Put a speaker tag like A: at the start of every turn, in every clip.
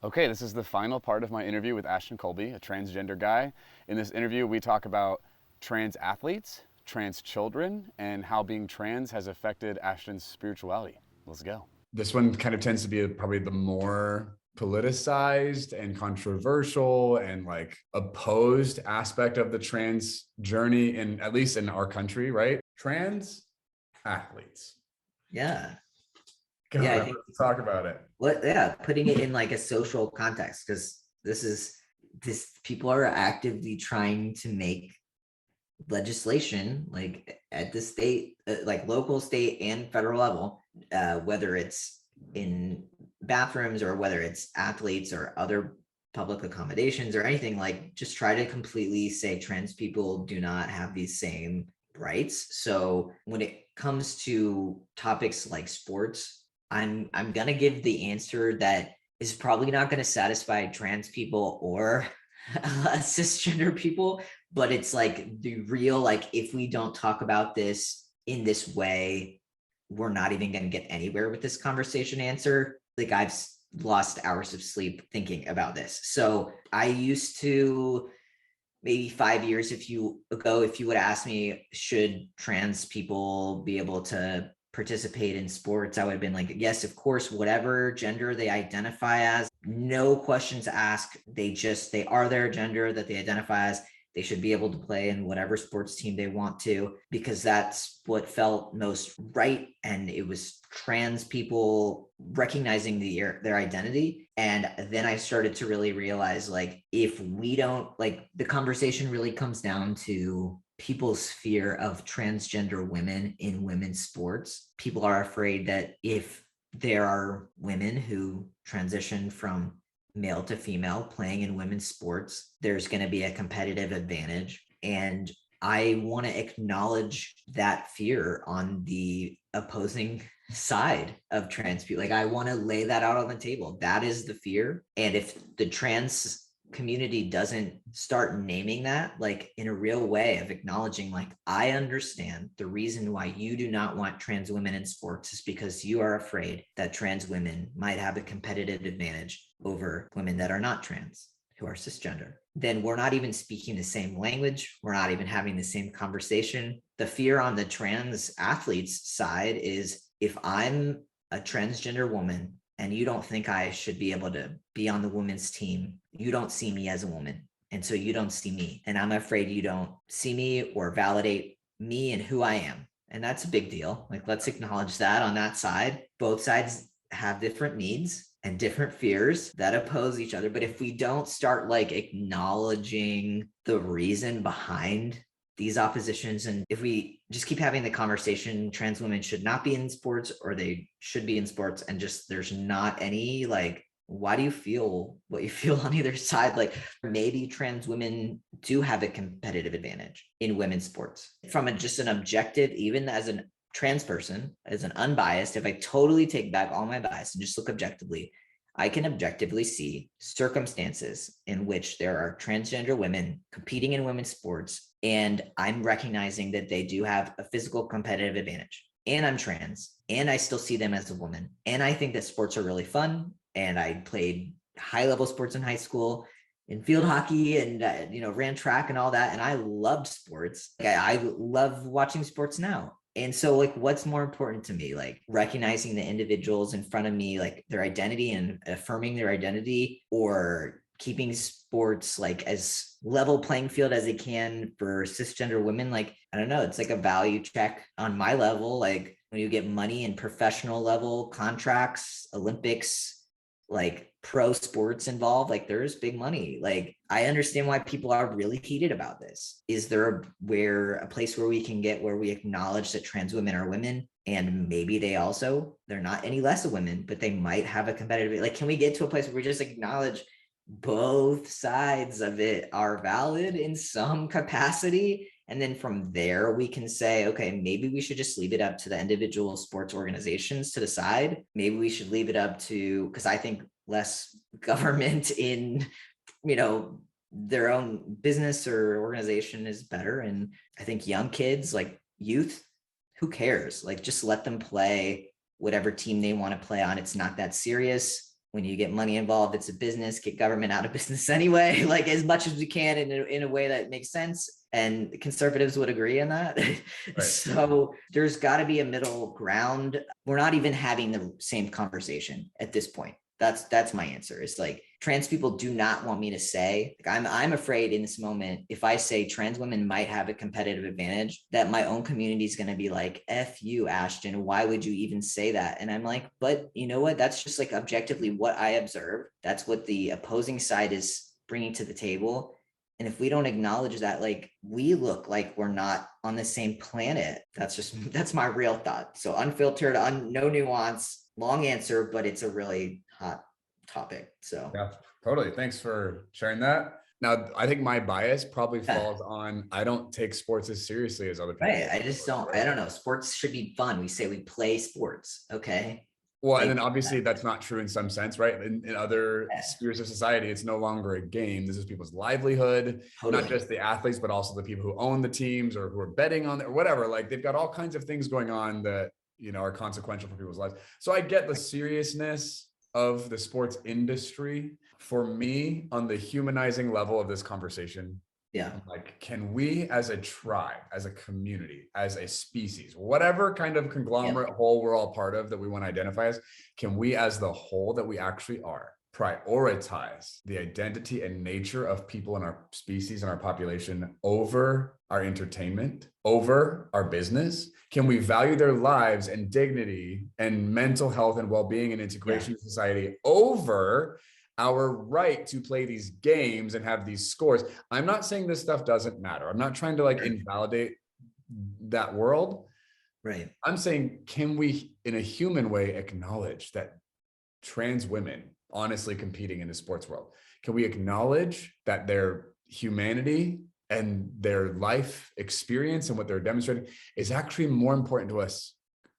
A: Okay, this is the final part of my interview with Ashton Colby, a transgender guy. In this interview, we talk about trans athletes, trans children, and how being trans has affected Ashton's spirituality. Let's go. This one kind of tends to be probably the more politicized and controversial and like opposed aspect of the trans journey, in at least in our country, right? Trans athletes.
B: Yeah.
A: God,
B: Yeah, I
A: let's
B: think
A: talk about it.
B: putting it in like a social context, because this people are actively trying to make legislation like at the state, like local, state, and federal level, whether it's in bathrooms or whether it's athletes or other public accommodations or anything, like just try to completely say trans people do not have these same rights. So when it comes to topics like sports, I'm gonna give the answer that is probably not going to satisfy trans people or cisgender people, but it's like the real, like, if we don't talk about this in this way, we're not even going to get anywhere with this conversation answer. Like, I've lost hours of sleep thinking about this. So I used to, maybe 5 years if you would ask me, should trans people be able to participate in sports, I would have been like, yes, of course, whatever gender they identify as, no questions asked. They are their gender that they identify as. They should be able to play in whatever sports team they want to, because that's what felt most right. And it was trans people recognizing their identity. And then I started to really realize, like, if we don't, like, the conversation really comes down to people's fear of transgender women in women's sports. People are afraid that if there are women who transition from male to female playing in women's sports, there's going to be a competitive advantage. And I want to acknowledge that fear on the opposing side of trans people. Like, I want to lay that out on the table. That is the fear. And if the trans community doesn't start naming that, like, in a real way of acknowledging, like, I understand the reason why you do not want trans women in sports is because you are afraid that trans women might have a competitive advantage over women that are not trans, who are cisgender, then we're not even speaking the same language. We're not even having the same conversation. The fear on the trans athletes side is, if I'm a transgender woman and you don't think I should be able to be on the women's team, you don't see me as a woman. And so you don't see me. And I'm afraid you don't see me or validate me and who I am. And that's a big deal. Like, let's acknowledge that on that side. Both sides have different needs and different fears that oppose each other. But if we don't start, like, acknowledging the reason behind these oppositions, and if we just keep having the conversation, trans women should not be in sports or they should be in sports, and just there's not any, like, why do you feel what you feel on either side? Like, maybe trans women do have a competitive advantage in women's sports from just an objective, even as a trans person, as an unbiased, if I totally take back all my bias and just look objectively, I can objectively see circumstances in which there are transgender women competing in women's sports, and I'm recognizing that they do have a physical competitive advantage. And I'm trans, and I still see them as a woman. And I think that sports are really fun. And I played high-level sports in high school, in field hockey, and ran track and all that. And I loved sports. I love watching sports now. And so, like, what's more important to me? Like, recognizing the individuals in front of me, like, their identity and affirming their identity, or keeping sports like as level playing field as it can for cisgender women. Like, I don't know, it's like a value check on my level. Like, when you get money in professional level contracts, Olympics, like pro sports involved, like, there's big money. Like, I understand why people are really heated about this. Is there a place where we can get, where we acknowledge that trans women are women, and maybe they're not any less a women, but they might have a competitive, like, can we get to a place where we just acknowledge both sides of it are valid in some capacity? And then from there, we can say, okay, maybe we should just leave it up to the individual sports organizations to decide. Maybe we should leave it up to, because I think less government in, their own business or organization is better. And I think young kids, like youth, who cares? Like, just let them play whatever team they want to play on. It's not that serious. when you get money involved, it's a business. Get government out of business anyway, like as much as we can in a way that makes sense. And conservatives would agree on that.
A: Right.
B: So there's got to be a middle ground. We're not even having the same conversation at this point. That's my answer. It's like trans people do not want me to say, like, I'm afraid in this moment, if I say trans women might have a competitive advantage, that my own community is going to be like, F you, Ashton, why would you even say that? And I'm like, but you know what? That's just like objectively what I observe. That's what the opposing side is bringing to the table. And if we don't acknowledge that, like, we look like we're not on the same planet. That's my real thought. So unfiltered, no nuance, long answer, but it's a really hot topic. So
A: yeah, totally. Thanks for sharing that. Now, I think my bias probably falls on, I don't take sports as seriously as other people.
B: Right. I don't know. Sports should be fun. We say we play sports. Okay.
A: Well, and then obviously that's not true in some sense, right? In other spheres of society, it's no longer a game. This is people's livelihood, not just the athletes, but also the people who own the teams or who are betting on it or whatever. Like they've got all kinds of things going on that, you know, are consequential for people's lives. So I get the seriousness of the sports industry. For me, on the humanizing level of this conversation,
B: yeah,
A: like, can we as a tribe, as a community, as a species, whatever kind of conglomerate whole we're all part of that we want to identify as, can we as the whole that we actually are prioritize the identity and nature of people in our species and our population over our entertainment, over our business? Can we value their lives and dignity and mental health and well-being and integration in society over our right to play these games and have these scores? I'm not saying this stuff doesn't matter. I'm not trying to like invalidate that world.
B: Right.
A: I'm saying, can we, in a human way, acknowledge that trans women honestly competing in the sports world, can we acknowledge that their humanity and their life experience and what they're demonstrating is actually more important to us?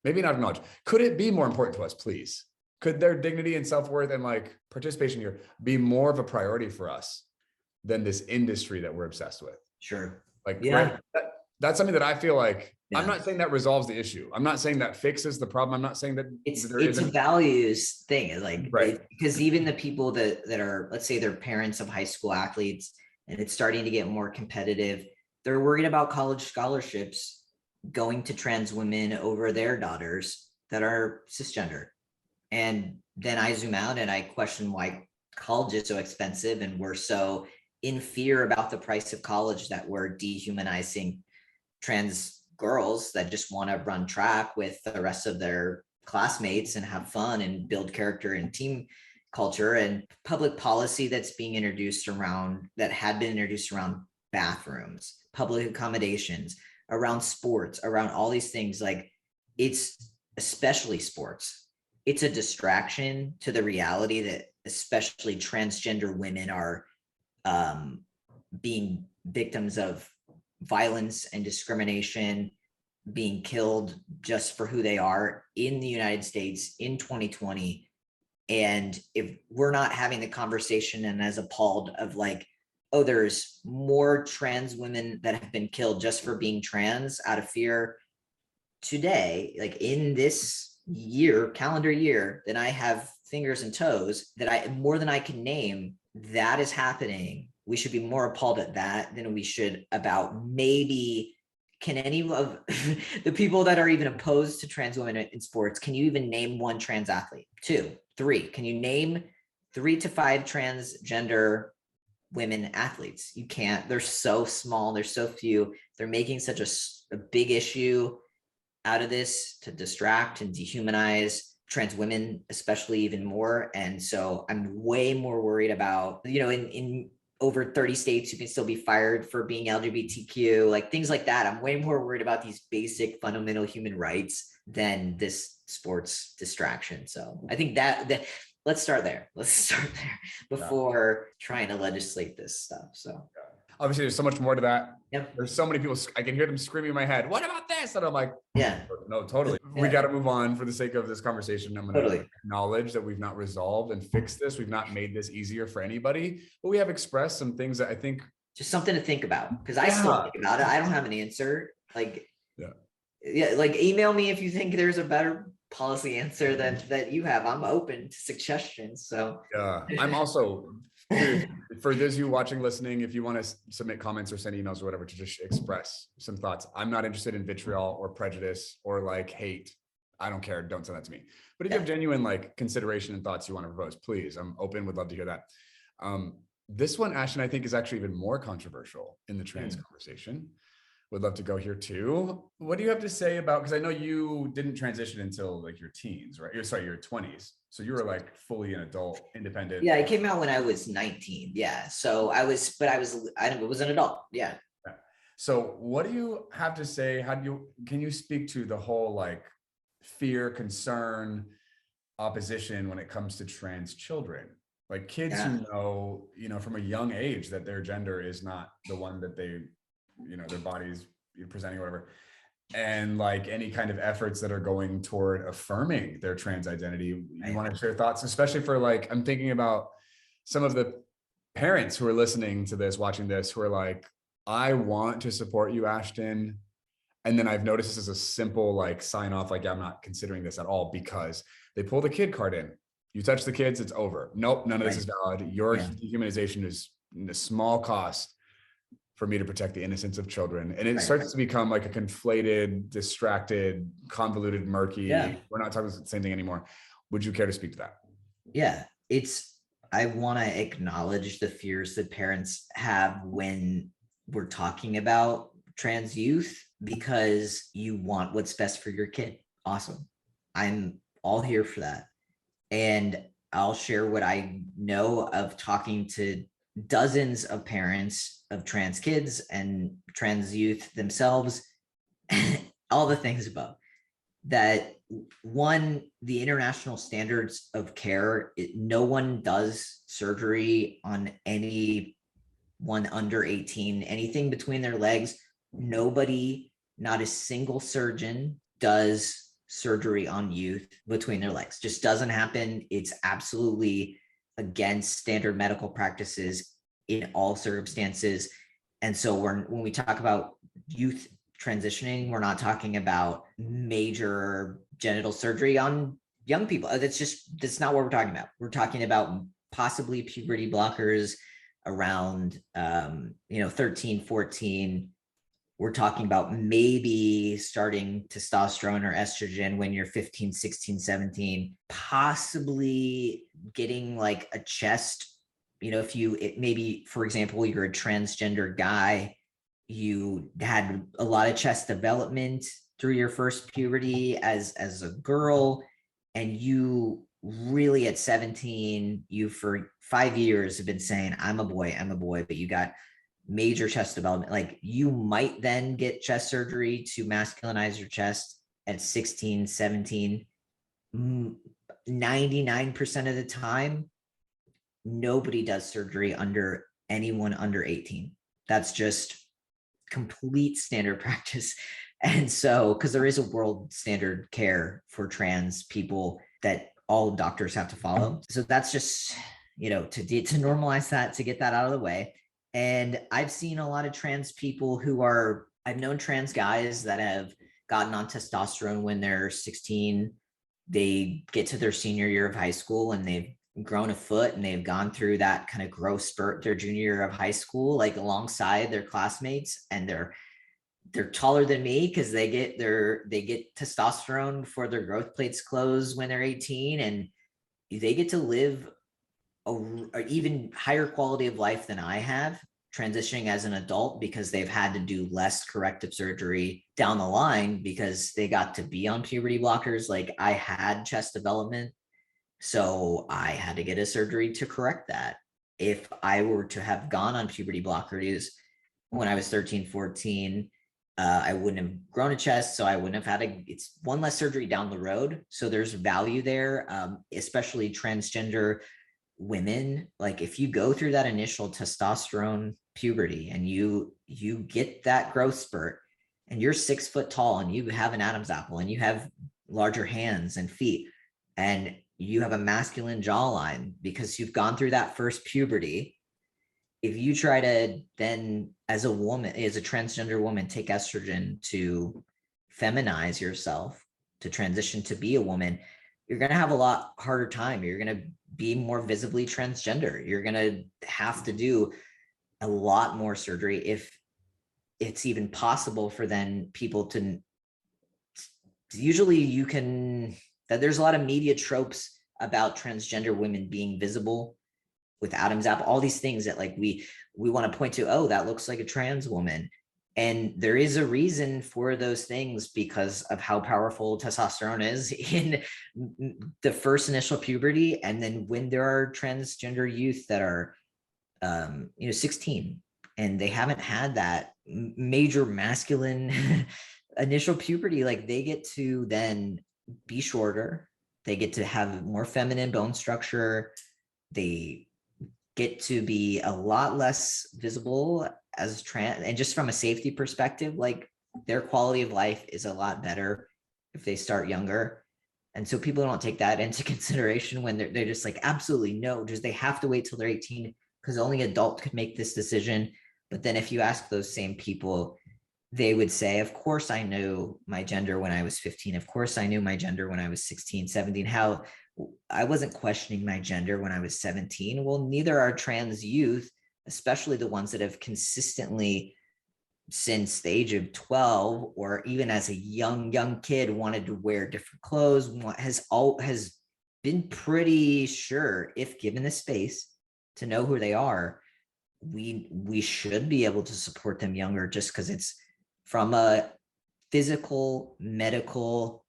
A: Maybe not acknowledge. Could it be more important to us, please? Could their dignity and self-worth and like participation here be more of a priority for us than this industry that we're obsessed with?
B: Sure.
A: Like, right, that's something that I feel like, I'm not saying that resolves the issue. I'm not saying that fixes the problem. I'm not saying that
B: it's a values thing. Like, because even the people that are, let's say they're parents of high school athletes and it's starting to get more competitive, they're worried about college scholarships going to trans women over their daughters that are cisgender. And then I zoom out and I question why college is so expensive and we're so in fear about the price of college that we're dehumanizing trans girls that just want to run track with the rest of their classmates and have fun and build character and team culture. And public policy that's being introduced around, that had been introduced around bathrooms, public accommodations, around sports, around all these things, like, it's especially sports. It's a distraction to the reality that especially transgender women are being victims of violence and discrimination, being killed just for who they are in the United States in 2020. And if we're not having the conversation and as appalled of like, oh, there's more trans women that have been killed just for being trans out of fear today, like in this year, calendar year, than I have fingers and toes, that I more than I can name, that is happening. We should be more appalled at that than we should about maybe, can any of the people that are even opposed to trans women in sports, can you even name one trans athlete? 2, 3, can you name 3 to 5 transgender women athletes? You can't. They're so small, they're so few. They're making such a big issue out of this to distract and dehumanize trans women, especially even more. And so I'm way more worried about, you know, in over 30 states, you can still be fired for being LGBTQ, like things like that. I'm way more worried about these basic fundamental human rights than this sports distraction. So I think that let's start there. Let's start there before trying to legislate this stuff. So
A: obviously there's so much more to that.
B: Yep.
A: There's so many people, I can hear them screaming in my head, what about this? And I'm like,
B: yeah,
A: no, totally. Yeah. We got to move on for the sake of this conversation. I'm going to acknowledge that we've not resolved and fixed this. We've not made this easier for anybody, but we have expressed some things that I think.
B: Just something to think about, because I still think about it. I don't have an answer. Like, like email me if you think there's a better policy answer that you have. I'm open to suggestions. So
A: I'm also curious, for those of you watching, listening, if you want to submit comments or send emails or whatever to just express some thoughts. I'm not interested in vitriol or prejudice or like hate. I don't care. Don't send that to me. But if you have genuine like consideration and thoughts you want to propose, please, I'm open, would love to hear that. This one, Ashton, I think is actually even more controversial in the trans conversation. Would love to go here too. What do you have to say about, because I know you didn't transition until like your teens, right? Sorry, your 20s. So you were like fully an adult, independent.
B: Yeah, I came out when I was 19. Yeah. So I was an adult. Yeah.
A: So what do you have to say? Can you speak to the whole like fear, concern, opposition when it comes to trans children? Like kids who know, from a young age that their gender is not the one that they, their bodies presenting or whatever. And like any kind of efforts that are going toward affirming their trans identity. You want to share thoughts, especially for like, I'm thinking about some of the parents who are listening to this, watching this, who are like, I want to support you, Ashton. And then I've noticed this is a simple like sign off, like, I'm not considering this at all, because they pull the kid card in. You touch the kids, it's over. Nope, none of this is valid. Your dehumanization is a small cost for me to protect the innocence of children. And it starts to become like a conflated, distracted, convoluted, murky. We're not talking about the same thing anymore. Would you care to speak to that?
B: Yeah, I want to acknowledge the fears that parents have when we're talking about trans youth, because you want what's best for your kid. Awesome. I'm all here for that. And I'll share what I know of talking to dozens of parents of trans kids and trans youth themselves, all the things above. That one, the international standards of care, no one does surgery on anyone under 18, anything between their legs. Nobody, not a single surgeon does surgery on youth between their legs. Just doesn't happen. It's absolutely against standard medical practices in all circumstances. And so when we talk about youth transitioning, we're not talking about major genital surgery on young people. That's not what we're talking about. We're talking about possibly puberty blockers around 13, 14. We're talking about maybe starting testosterone or estrogen when you're 15, 16, 17, possibly getting like a chest. Maybe, for example, you're a transgender guy, you had a lot of chest development through your first puberty as a girl, and you really at 17, you for 5 years have been saying, I'm a boy, but you got major chest development. Like, you might then get chest surgery to masculinize your chest at 16, 17. 99% of the time, nobody does surgery under anyone under 18. That's just complete standard practice. And so, because there is a world standard care for trans people that all doctors have to follow. So that's just, to normalize that, to get that out of the way. And I've seen a lot of trans people I've known trans guys that have gotten on testosterone when they're 16. They get to their senior year of high school and they've grown a foot and they've gone through that kind of growth spurt their junior year of high school, like alongside their classmates, and they're taller than me because they get testosterone before their growth plates close when they're 18, and they get to live a even higher quality of life than I have transitioning as an adult, because they've had to do less corrective surgery down the line because they got to be on puberty blockers. Like, I had chest development, so I had to get a surgery to correct that. If I were to have gone on puberty blockers when I was 13, 14, I wouldn't have grown a chest, so I wouldn't have it's one less surgery down the road. So there's value there, especially transgender women. Like, if you go through that initial testosterone puberty and you get that growth spurt and you're 6 foot tall and you have an Adam's apple and you have larger hands and feet and you have a masculine jawline because you've gone through that first puberty, if you try to then, as a transgender woman, take estrogen to feminize yourself, to transition to be a woman, you're going to have a lot harder time. You're going to be more visibly transgender. You're going to have to do a lot more surgery if it's even possible for then people to, usually you can, that there's a lot of media tropes about transgender women being visible with Adam's apple, all these things that like we want to point to, oh, that looks like a trans woman. And there is a reason for those things because of how powerful testosterone is in the first initial puberty. And then when there are transgender youth that are, 16 and they haven't had that major masculine initial puberty, like they get to then be shorter. They get to have more feminine bone structure. They get to be a lot less visible as trans, and just from a safety perspective, like their quality of life is a lot better if they start younger. And so people don't take that into consideration when they're just like, absolutely no, just they have to wait till they're 18 because only adult could make this decision. But then if you ask those same people, they would say, of course I knew my gender when I was 15. Of course I knew my gender when I was 16, 17. How I wasn't questioning my gender when I was 17. Well, neither are trans youth, especially the ones that have consistently since the age of 12 or even as a young kid wanted to wear different clothes, has been pretty sure, if given the space to know who they are, we should be able to support them younger, just because it's from a physical, medical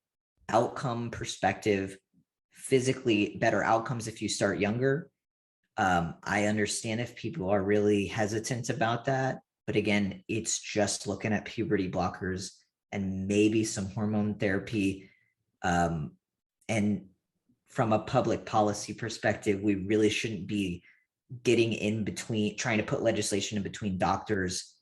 B: outcome perspective, physically better outcomes if you start younger. I understand if people are really hesitant about that, but again, it's just looking at puberty blockers and maybe some hormone therapy. And from a public policy perspective, we really shouldn't be getting in between, trying to put legislation in between doctors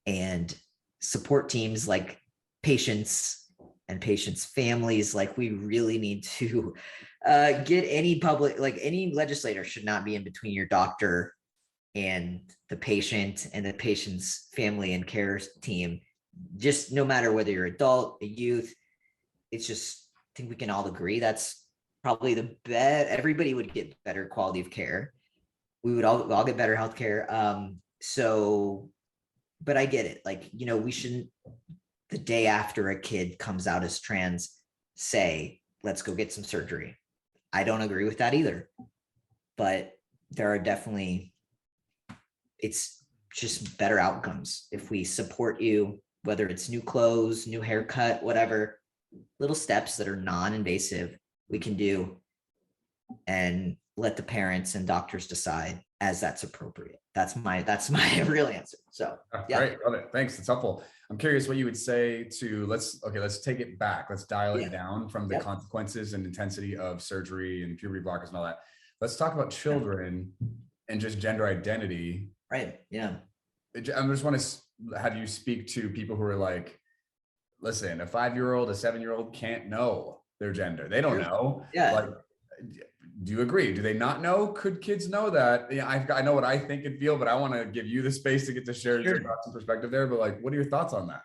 B: and support teams like patients and patients' families. Like we really need to get any public, like any legislator should not be in between your doctor and the patient and the patient's family and care team. Just no matter whether you're adult, a youth, it's just, I think we can all agree that's probably the best. Everybody would get better quality of care. We would all get better healthcare. So, but I get it. Like, we shouldn't, the day after a kid comes out as trans, say, let's go get some surgery. I don't agree with that either. But there are definitely, it's just better outcomes if we support you, whether it's new clothes, new haircut, whatever, little steps that are non-invasive we can do, and let the parents and doctors decide as that's appropriate. That's my real answer. So
A: yeah. Great, love it. Thanks. It's helpful. I'm curious what you would say to, let's take it back. Let's dial it down from the consequences and intensity of surgery and puberty blockers and all that. Let's talk about children and just gender identity.
B: Right. Yeah.
A: I just want to have you speak to people who are like, listen, a 5-year-old, a 7-year-old can't know their gender. They don't know.
B: Yeah.
A: Like, do you agree? Do they not know? Could kids know that? Yeah, I know what I think and feel, but I want to give you the space to get to share your thoughts and perspective there. But like, what are your thoughts on that?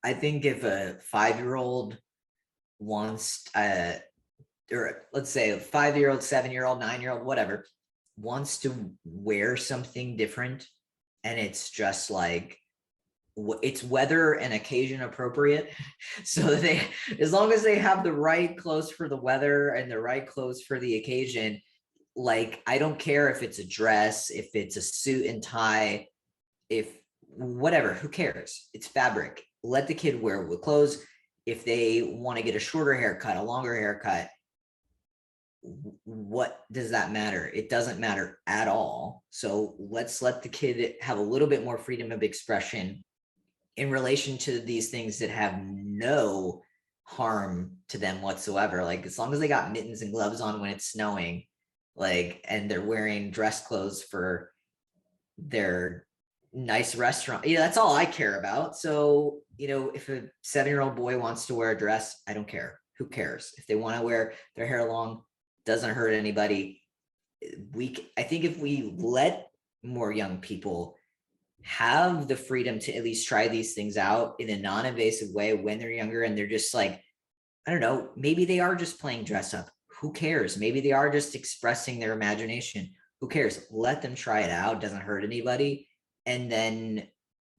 B: I think if a 5-year-old wants, or let's say a 5-year-old, 7-year-old, 9-year-old, whatever, wants to wear something different, and it's just like, it's weather and occasion appropriate. So they, as long as they have the right clothes for the weather and the right clothes for the occasion, like, I don't care if it's a dress, if it's a suit and tie, if whatever, who cares? It's fabric. Let the kid wear the clothes. If they want to get a shorter haircut, a longer haircut, what does that matter? It doesn't matter at all. So let's let the kid have a little bit more freedom of expression in relation to these things that have no harm to them whatsoever. Like, as long as they got mittens and gloves on when it's snowing, like, and they're wearing dress clothes for their nice restaurant, that's all I care about. So, if a 7-year-old boy wants to wear a dress, I don't care. Who cares? If they want to wear their hair long, doesn't hurt anybody. I think if we let more young people have the freedom to at least try these things out in a non-invasive way when they're younger, and they're just like, I don't know, maybe they are just playing dress up. Who cares? Maybe they are just expressing their imagination. Who cares? Let them try it out. Doesn't hurt anybody. And then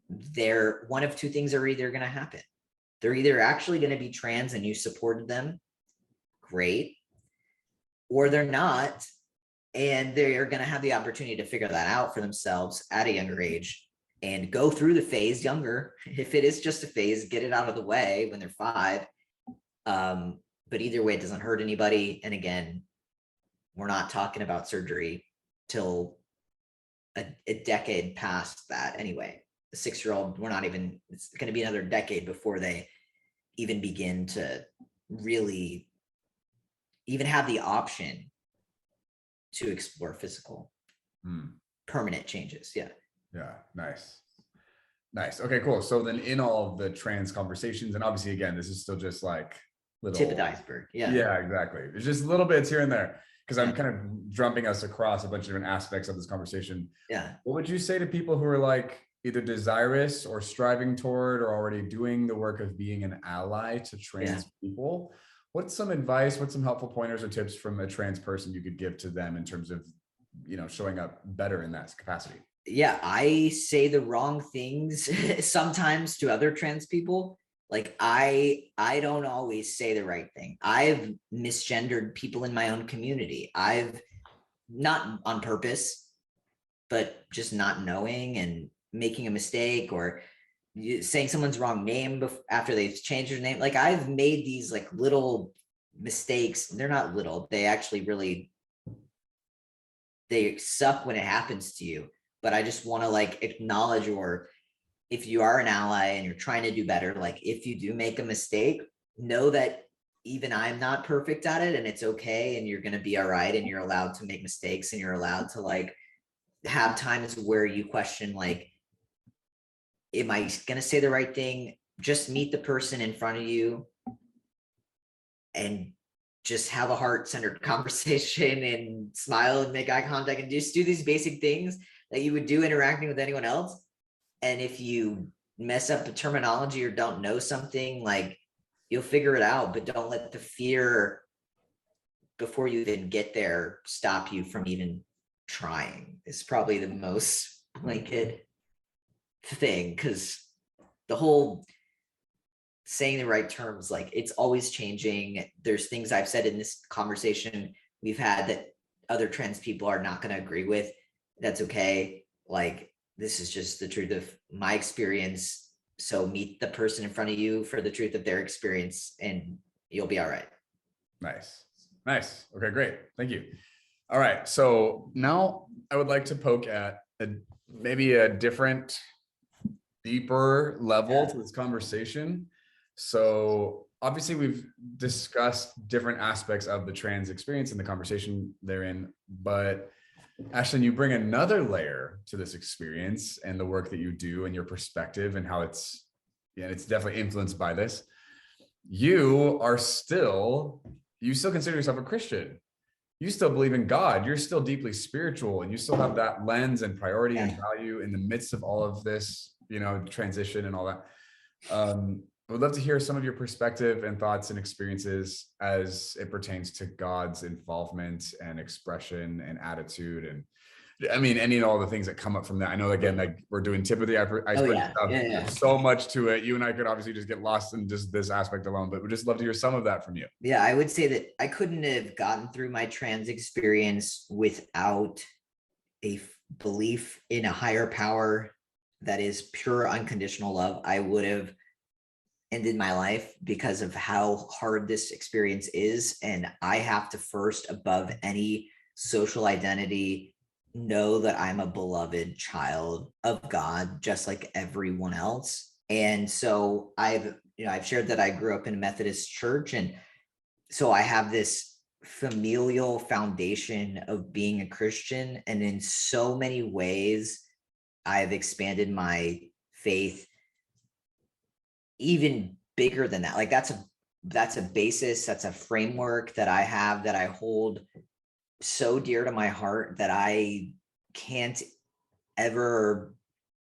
B: they're one of two things are either going to happen. They're either actually going to be trans and you supported them, great, or they're not, and they're going to have the opportunity to figure that out for themselves at a younger age and go through the phase younger. If it is just a phase, get it out of the way when they're 5. But either way, it doesn't hurt anybody. And again, we're not talking about surgery till a decade past that anyway. The 6-year-old, we're not even, it's going to be another decade before they even begin to really even have the option to explore physical permanent changes. Yeah.
A: Nice. Okay, cool. So then in all of the trans conversations, and obviously again, this is still just like little
B: tip of the iceberg.
A: Yeah, exactly. There's just little bits here and there because I'm kind of jumping us across a bunch of different aspects of this conversation.
B: Yeah.
A: What would you say to people who are like either desirous or striving toward or already doing the work of being an ally to trans people? What's some advice, what's some helpful pointers or tips from a trans person you could give to them in terms of, showing up better in that capacity?
B: Yeah, I say the wrong things sometimes to other trans people. Like I don't always say the right thing. I've misgendered people in my own community. I've not on purpose, but just not knowing and making a mistake or saying someone's wrong name after they've changed their name. Like I've made these like little mistakes. They're not little. They actually really, they suck when it happens to you. But I just want to like acknowledge, or if you are an ally and you're trying to do better, like if you do make a mistake, know that even I'm not perfect at it and it's okay. And you're going to be all right. And you're allowed to make mistakes and you're allowed to like have times where you question, like, am I going to say the right thing? Just meet the person in front of you and just have a heart-centered conversation and smile and make eye contact and just do these basic things that you would do interacting with anyone else. And if you mess up the terminology or don't know something, like you'll figure it out, but don't let the fear before you even get there stop you from even trying. It's probably the most blanket thing, because the whole saying the right terms, like it's always changing. There's things I've said in this conversation we've had that other trans people are not going to agree with. That's okay. Like this is just the truth of my experience. So meet the person in front of you for the truth of their experience and you'll be all right.
A: Nice. Okay, great. Thank you. All right. So now I would like to poke at maybe a different, deeper level to this conversation. So obviously we've discussed different aspects of the trans experience and the conversation therein, but Ashton, you bring another layer to this experience and the work that you do and your perspective and how it's definitely influenced by this. You still consider yourself a Christian. You still believe in God. You're still deeply spiritual and you still have that lens and priority and value in the midst of all of this, transition and all that. I would love to hear some of your perspective and thoughts and experiences as it pertains to God's involvement and expression and attitude. And I mean, any and all the things that come up from that. I know, again, like we're doing tip of the iceberg stuff. There's so much to it. You and I could obviously just get lost in just this aspect alone, but we'd just love to hear some of that from you.
B: Yeah, I would say that I couldn't have gotten through my trans experience without a belief in a higher power that is pure unconditional love. I would have ended my life because of how hard this experience is. And I have to first, above any social identity, know that I'm a beloved child of God, just like everyone else. And so I've shared that I grew up in a Methodist church. And so I have this familial foundation of being a Christian. And in so many ways, I've expanded my faith even bigger than that. Like that's a basis, that's a framework that I have, that I hold so dear to my heart that I can't ever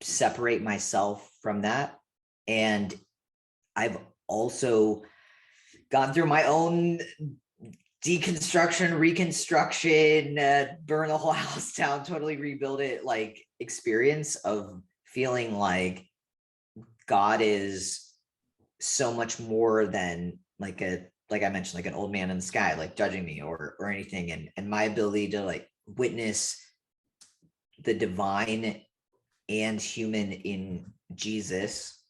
B: separate myself from that. And I've also gone through my own deconstruction, reconstruction, burn the whole house down, totally rebuild it, like experience of feeling like God is so much more than like I mentioned, like an old man in the sky, like judging me or anything. And my ability to like witness the divine and human in Jesus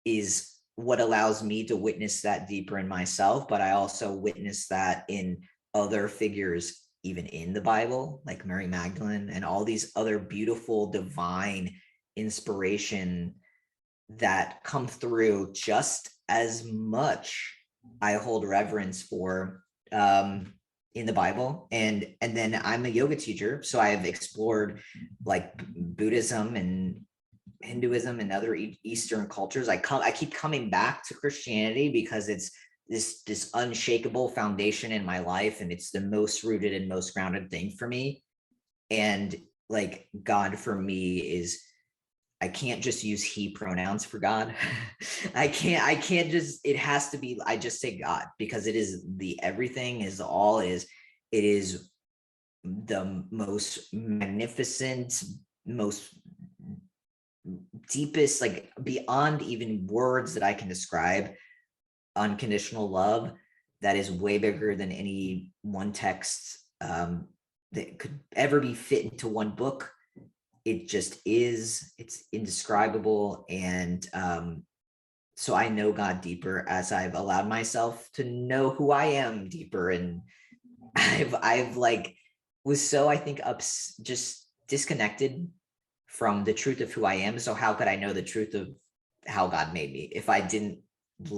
B: is what allows me to witness that deeper in myself, but I also witness that in other figures, even in the Bible, like Mary Magdalene and all these other beautiful divine inspiration that come through just as much I hold reverence for in the Bible. And then I'm a yoga teacher, so I've explored like Buddhism and Hinduism and other Eastern cultures. I keep coming back to Christianity because it's this unshakable foundation in my life, and it's the most rooted and most grounded thing for me. And like God for me is, I can't just use he pronouns for God. I can't just, it has to be, I just say God, because it is the everything, is all, is it is the most magnificent, most deepest, like beyond even words that I can describe, unconditional love that is way bigger than any one text that could ever be fit into one book. It just is, it's indescribable. And so I know God deeper as I've allowed myself to know who I am deeper. And I've like was so, I think, just disconnected from the truth of who I am. So how could I know the truth of how God made me if I didn't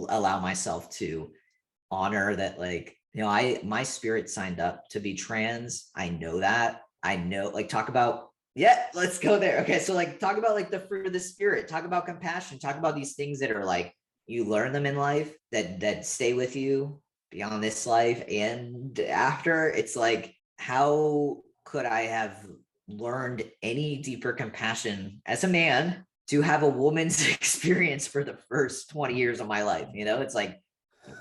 B: allow myself to honor that? Like, you know, my spirit signed up to be trans. I know that. I know, like, talk about, yeah, let's go there. Okay, so like talk about like the fruit of the spirit, talk about compassion, talk about these things that are like you learn them in life that stay with you beyond this life and after. It's like, how could I have learned any deeper compassion as a man to have a woman's experience for the first 20 years of my life? You know, it's like,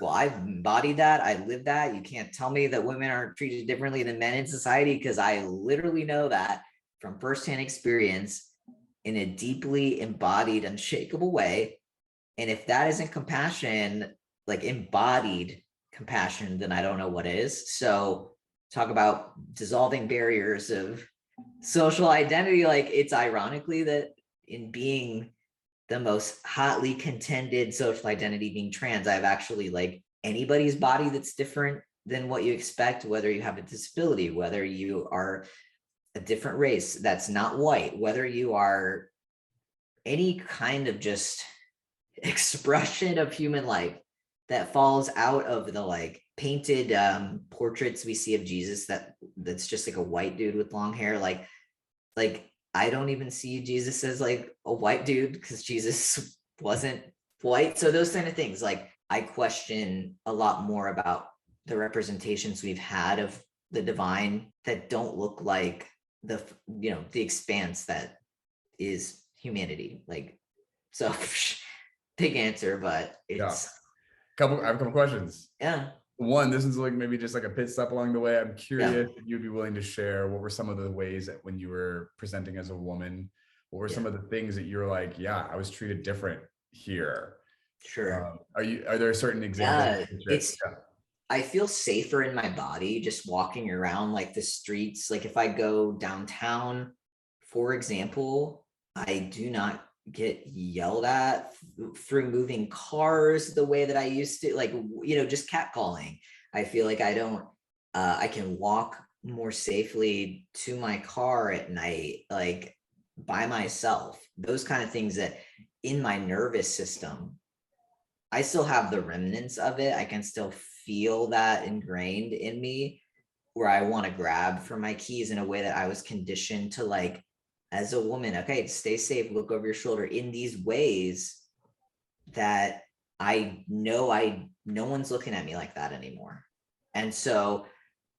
B: well, I've embodied that. I live that. You can't tell me that women aren't treated differently than men in society, because I literally know that from firsthand experience in a deeply embodied, unshakable way. And if that isn't compassion, like embodied compassion, then I don't know what is. So talk about dissolving barriers of social identity. Like, it's ironically that in being the most hotly contended social identity, being trans, I've actually like anybody's body that's different than what you expect, whether you have a disability, whether you are a different race that's not white, whether you are any kind of just expression of human life that falls out of the like painted portraits we see of Jesus, that's just like a white dude with long hair. Like I don't even see Jesus as like a white dude, because Jesus wasn't white. So those kind of things, like I question a lot more about the representations we've had of the divine that don't look like the, you know, the expanse that is humanity. Like, so big answer, but it's
A: I have a couple questions.
B: yeah.
A: One, this is like maybe just like a pit stop along the way. I'm curious
B: Yeah.
A: if you'd be willing to share what were some of the ways that when you were presenting as a woman, what were some of the things that you're like, yeah, I was treated different here?
B: Sure.
A: Are there certain examples?
B: It's, I feel safer in my body just walking around like the streets. Like if I go downtown, for example, I do not get yelled at through moving cars the way that I used to, like, you know, just catcalling. I feel like I don't, I can walk more safely to my car at night, like by myself. Those kind of things that in my nervous system, I still have the remnants of it. I can still feel that ingrained in me, where I want to grab for my keys in a way that I was conditioned to, like, as a woman, okay, stay safe, look over your shoulder in these ways that I know no one's looking at me like that anymore. And so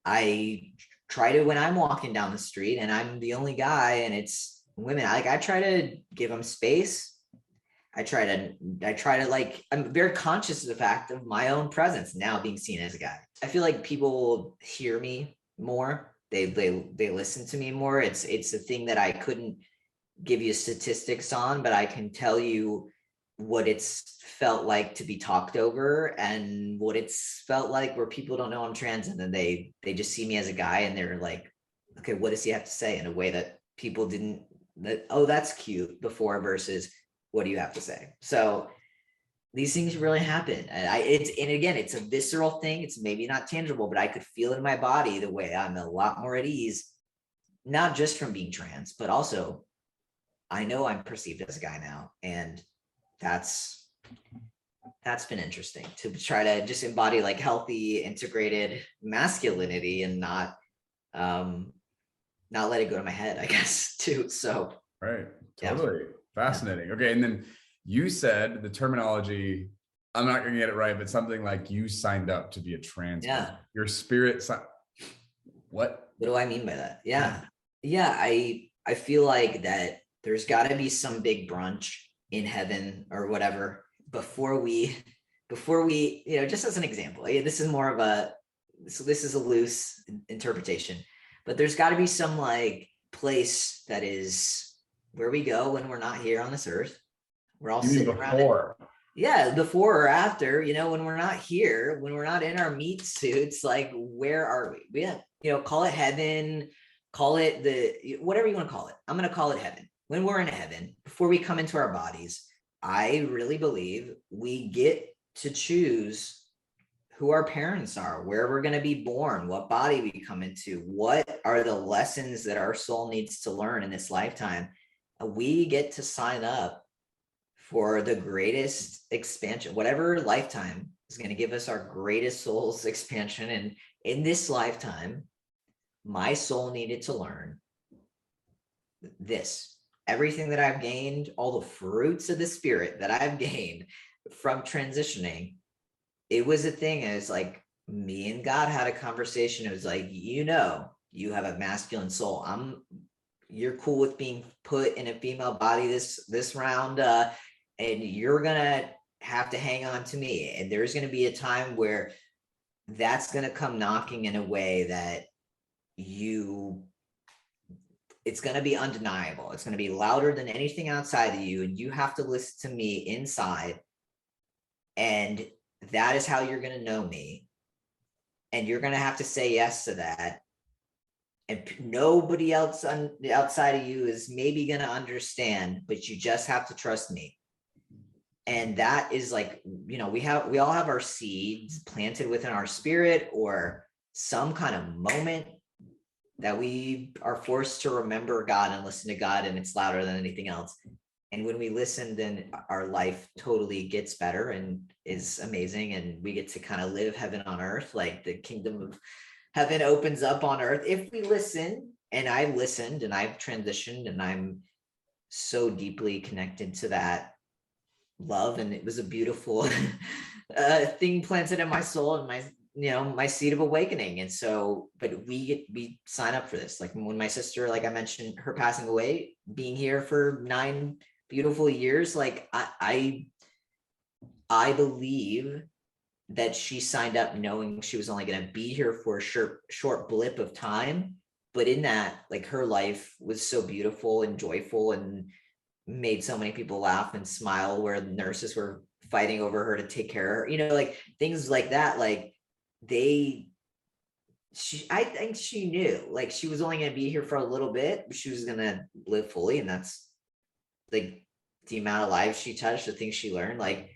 B: I try to, when I'm walking down the street and I'm the only guy and it's women, I try to give them space. I try to like, I'm very conscious of the fact of my own presence now being seen as a guy. I feel like people hear me more. They listen to me more. It's a thing that I couldn't give you statistics on, but I can tell you what it's felt like to be talked over and what it's felt like where people don't know I'm trans, and then they just see me as a guy and they're like, okay, what does he have to say, in a way that people didn't, that, oh, that's cute before, versus what do you have to say? So these things really happen. And again, it's a visceral thing. It's maybe not tangible, but I could feel it in my body the way I'm a lot more at ease, not just from being trans, but also I know I'm perceived as a guy now. And that's been interesting to try to just embody like healthy, integrated masculinity and not let it go to my head, I guess, too. So
A: right. Totally. Yeah. Fascinating. Okay. And then you said the terminology, I'm not going to get it right, but something like you signed up to be a trans person. Your spirit. What
B: do I mean by that? Yeah. I feel like that there's got to be some big brunch in heaven or whatever before we, just as an example, this is more of this is a loose interpretation, but there's got to be some like place that is where we go when we're not here on this earth. We're all sitting around. Before or after, when we're not here, when we're not in our meat suits, like where are we? Call it heaven, call it whatever you want to call it. I'm going to call it heaven. When we're in heaven, before we come into our bodies, I really believe we get to choose who our parents are, where we're going to be born, what body we come into, what are the lessons that our soul needs to learn in this lifetime. We get to sign up for the greatest expansion, whatever lifetime is going to give us our greatest soul's expansion. And in this lifetime, my soul needed to learn this. Everything that I've gained, all the fruits of the spirit that I've gained from transitioning, it was a thing. It was like me and God had a conversation. It was like, you have a masculine soul. You're cool with being put in a female body this round, and you're gonna have to hang on to me. And there's gonna be a time where that's gonna come knocking in a way that it's going to be undeniable. It's going to be louder than anything outside of you. And you have to listen to me inside. And that is how you're going to know me. And you're going to have to say yes to that. And nobody else on the outside of you is maybe going to understand, but you just have to trust me. And that is like, we all have our seeds planted within our spirit, or some kind of moment that we are forced to remember God and listen to God, and it's louder than anything else. And when we listen, then our life totally gets better and is amazing. And we get to kind of live heaven on earth, like the kingdom of heaven opens up on earth if we listen. And I've listened and I've transitioned, and I'm so deeply connected to that love. And it was a beautiful thing planted in my soul and my seed of awakening. And so, but we sign up for this. Like when my sister, like I mentioned, her passing away, being here for 9 beautiful years, like I believe that she signed up knowing she was only going to be here for a short blip of time. But in that, like, her life was so beautiful and joyful and made so many people laugh and smile, where the nurses were fighting over her to take care of her, like things like that. Like I think she knew, like, she was only going to be here for a little bit, but she was going to live fully. And that's like the amount of lives she touched, the things she learned. Like,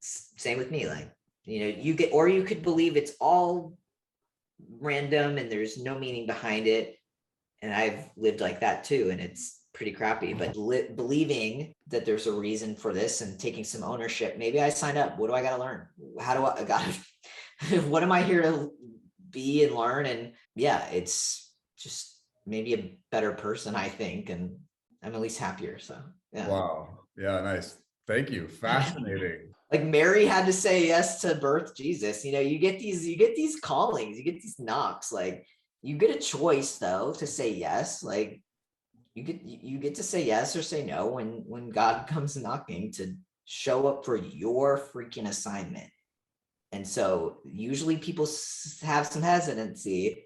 B: same with me. Like, you could believe it's all random and there's no meaning behind it. And I've lived like that too. And it's pretty crappy, but believing that there's a reason for this and taking some ownership. Maybe I signed up. What do I got to learn? How do I got what am I here to be and learn? And yeah, it's just maybe a better person, I think. And I'm at least happier. So yeah.
A: Wow. Yeah. Nice. Thank you. Fascinating.
B: Like Mary had to say yes to birth Jesus. You get these callings, you get these knocks. Like, you get a choice though to say yes. Like, you get to say yes or say no when God comes knocking, to show up for your freaking assignment. And so usually people have some hesitancy,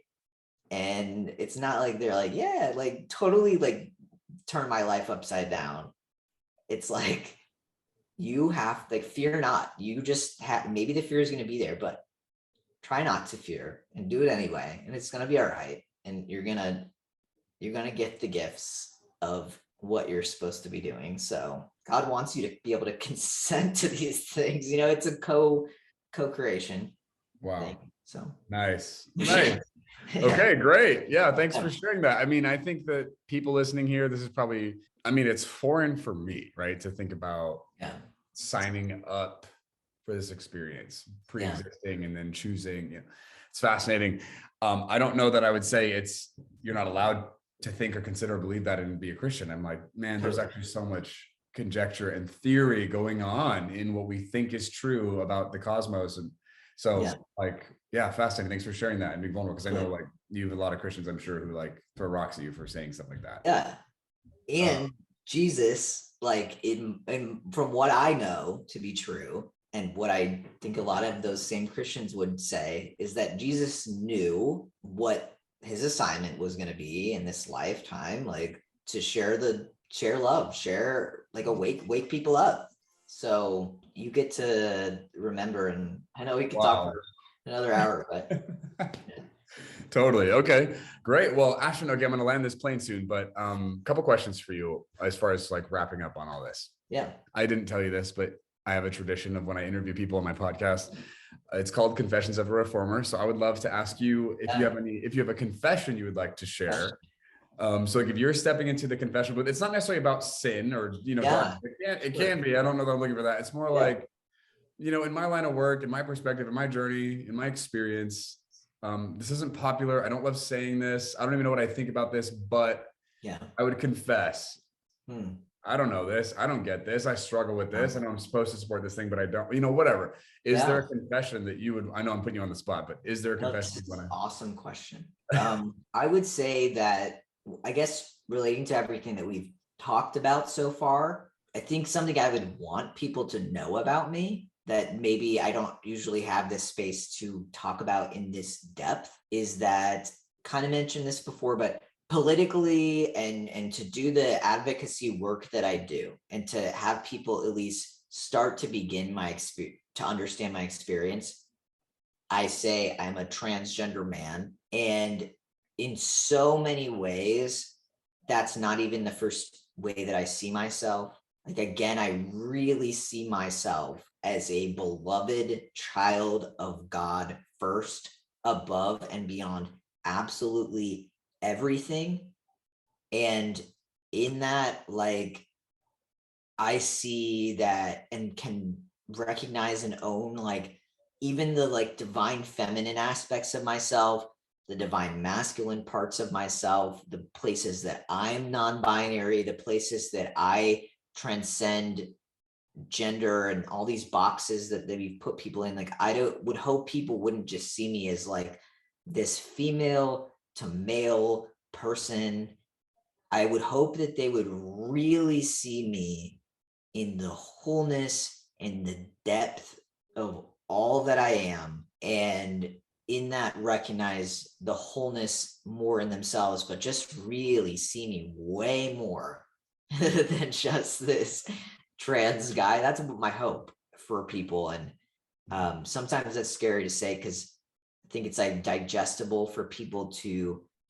B: and it's not like they're like, yeah, like totally like turn my life upside down. It's like, you have, like, fear not. You just have, maybe the fear is going to be there, but try not to fear and do it anyway, and it's going to be all right. And you're going to get the gifts of what you're supposed to be doing. So God wants you to be able to consent to these things. It's a co-creation thing.
A: Wow.
B: So
A: Nice. Nice.
B: yeah.
A: Okay, great. Yeah, thanks for sharing that. I mean, I think that people listening here, this is probably, I mean, it's foreign for me, right? To think about
B: Yeah.
A: signing up for this experience,
B: Yeah.
A: pre-existing and then choosing. It's fascinating. I don't know that I would say you're not allowed to think or consider or believe that and be a Christian. I'm like, man, there's actually so much conjecture and theory going on in what we think is true about the cosmos. And so fascinating. Thanks for sharing that and being vulnerable. Because I know like you have a lot of Christians, I'm sure, who like throw rocks at you for saying stuff like that.
B: Yeah. And Jesus, like in from what I know to be true, and what I think a lot of those same Christians would say, is that Jesus knew what his assignment was going to be in this lifetime, like to share love, share, like, wake people up. So you get to remember, and I know we could talk for another hour, but
A: Totally. Okay, great. Well, Ashton, okay, I'm going to land this plane soon, but a couple questions for you as far as like wrapping up on all this.
B: Yeah.
A: I didn't tell you this, but I have a tradition of when I interview people on my podcast, it's called Confessions of a Reformer. So I would love to ask you if you have a confession you would like to share. So like if you're stepping into the confession, but it's not necessarily about sin or, it can be, I don't know that I'm looking for that. It's more like, in my line of work, in my perspective, in my journey, in my experience, this isn't popular. I don't love saying this. I don't even know what I think about this, but I would confess. I don't know this. I don't get this. I struggle with this. I know I'm supposed to support this thing, but I don't, whatever. Is there a confession that you would, I know I'm putting you on the spot, but is there a confession?
B: That's an awesome question. I would say that, I guess, relating to everything that we've talked about so far, I think something I would want people to know about me that maybe I don't usually have this space to talk about in this depth is that, kind of mentioned this before, but politically and to do the advocacy work that I do, and to have people at least start to begin my experience, to understand my experience, I say I'm a transgender man. And in so many ways, that's not even the first way that I see myself. Like, again, I really see myself as a beloved child of God first, above and beyond absolutely everything. And in that, like, I see that and can recognize and own, like, even the like divine feminine aspects of myself, the divine masculine parts of myself, the places that I'm non-binary, the places that I transcend gender and all these boxes that we've put people in. Like, would hope people wouldn't just see me as like this female to male person. I would hope that they would really see me in the wholeness and the depth of all that I am, and in that recognize the wholeness more in themselves, but just really see me way more than just this trans guy. That's my hope for people. And sometimes that's scary to say, because I think it's like digestible for people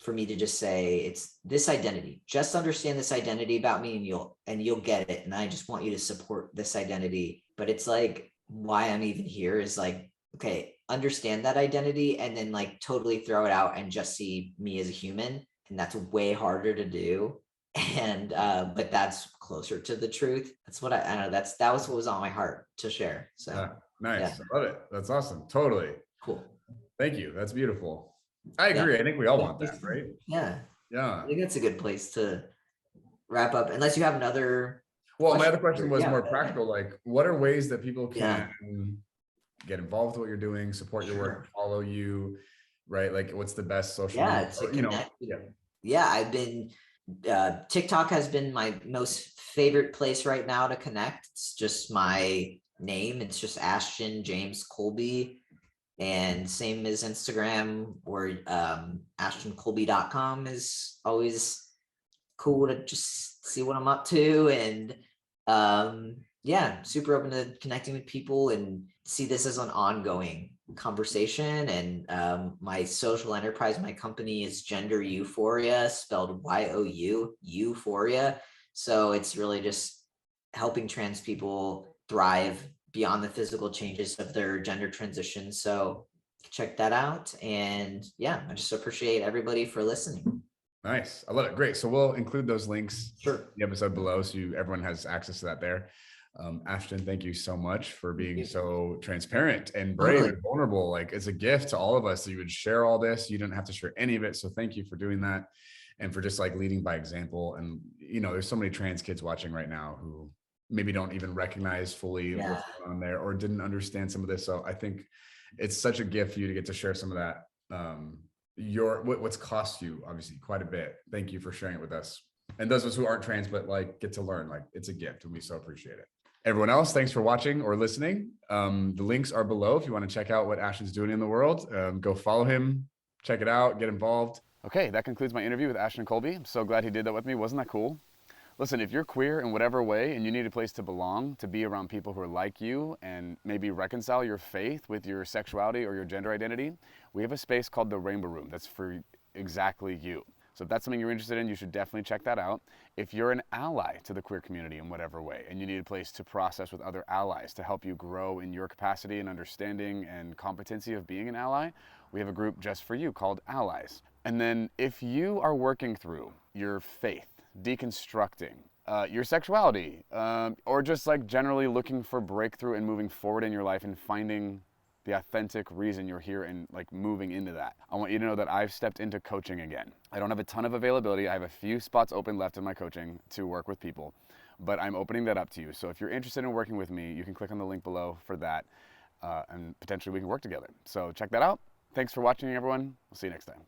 B: for me to just say, it's this identity, just understand this identity about me, and you'll get it. And I just want you to support this identity. But it's like, why I'm even here is like, okay, understand that identity and then like totally throw it out and just see me as a human. And that's way harder to do. And but that's closer to the truth. That's what I don't know. That was what was on my heart to share. So
A: nice. Yeah. I love it. That's awesome. Totally.
B: Cool.
A: Thank you. That's beautiful. I agree. I think we all want that, right?
B: Yeah.
A: Yeah.
B: I think that's a good place to wrap up, unless you have another.
A: Well, my other question was more practical. Like, what are ways that people can get involved with what you're doing, support your work, follow you, right? Like, what's the best social media?
B: I've been TikTok has been my most favorite place right now to connect. It's just my name. It's just Ashton James Colby. And same as Instagram, or ashtoncolby.com is always cool to just see what I'm up to. And yeah, super open to connecting with people and see this as an ongoing conversation. And my social enterprise, my company is Gender Euphoria, spelled YOU, Euphoria. So it's really just helping trans people thrive beyond the physical changes of their gender transition. So check that out. And yeah, I just appreciate everybody for listening.
A: Nice. I love it. Great. So we'll include those links
B: Sure.
A: in the episode below so everyone has access to that there. Ashton, thank you so much for being so transparent and brave and vulnerable. Like, it's a gift to all of us that you would share all this. You didn't have to share any of it. So thank you for doing that and for just like leading by example. And, there's so many trans kids watching right now who maybe don't even recognize fully what's going on there or didn't understand some of this. So I think it's such a gift for you to get to share some of that. What's cost you obviously quite a bit. Thank you for sharing it with us. And those of us who aren't trans, but like get to learn, like it's a gift and we so appreciate it. Everyone else, thanks for watching or listening. The links are below if you want to check out what Ashton's doing in the world. Go follow him, check it out, get involved. Okay, that concludes my interview with Ashton Colby. I'm so glad he did that with me. Wasn't that cool? Listen, if you're queer in whatever way and you need a place to belong, to be around people who are like you and maybe reconcile your faith with your sexuality or your gender identity, we have a space called the Rainbow Room that's for exactly you. So if that's something you're interested in, you should definitely check that out. If you're an ally to the queer community in whatever way and you need a place to process with other allies to help you grow in your capacity and understanding and competency of being an ally, we have a group just for you called Allies. And then if you are working through your faith, deconstructing your sexuality, or just like generally looking for breakthrough and moving forward in your life and finding the authentic reason you're here and like moving into that, I want you to know that I've stepped into coaching again. I don't have a ton of availability. I have a few spots open left in my coaching to work with people, but I'm opening that up to you. So if you're interested in working with me, you can click on the link below for that, and potentially we can work together. So check that out. Thanks for watching, everyone. We'll see you next time.